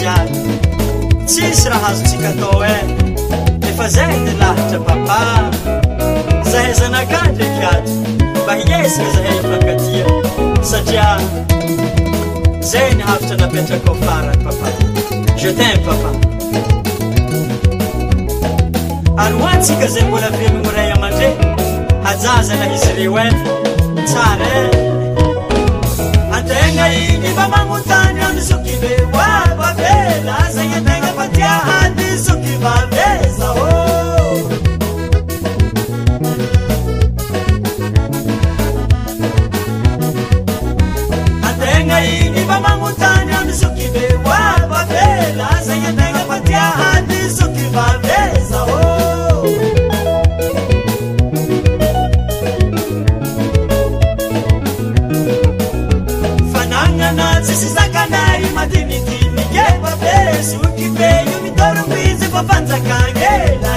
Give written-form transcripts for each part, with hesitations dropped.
jiaby tsisy raha azotsika atao efa zay ny lahitra papa zahay zanaka ndraiky ato mba hiesika zahay hifankatia satria zay ny havitra napetraka ao farany papa je t'aime papa ary hoantsika zay mbola velogno ray amandre hajaza la izy reo tsara antegna igny mba magnotany amy zokibe wabavela zay antegna fatia hady zokivaveza antegna igny mba magnotany amy zokibe wabavela zay antegna fatia hady zokivaveza sisi zakanay madinidini yepa besu kipeyu mitoro mwizi papanza kangela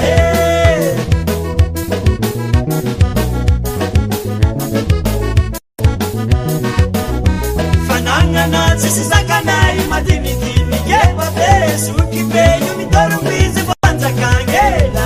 fanangana sisi zakanay madinidini yepa besu kipeyu mitoro mwizi papanza kangela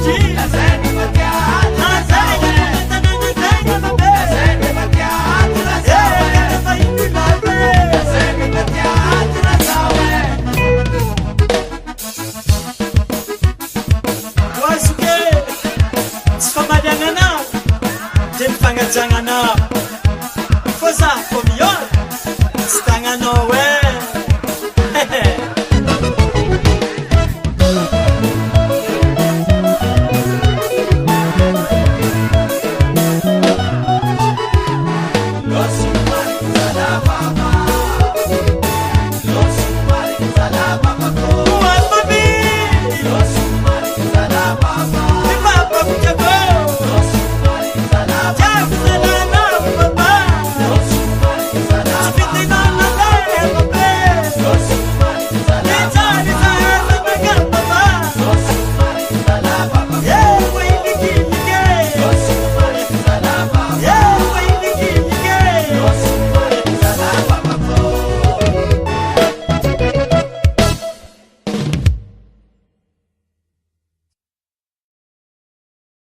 Gina Kajangana Foza for me on Stangano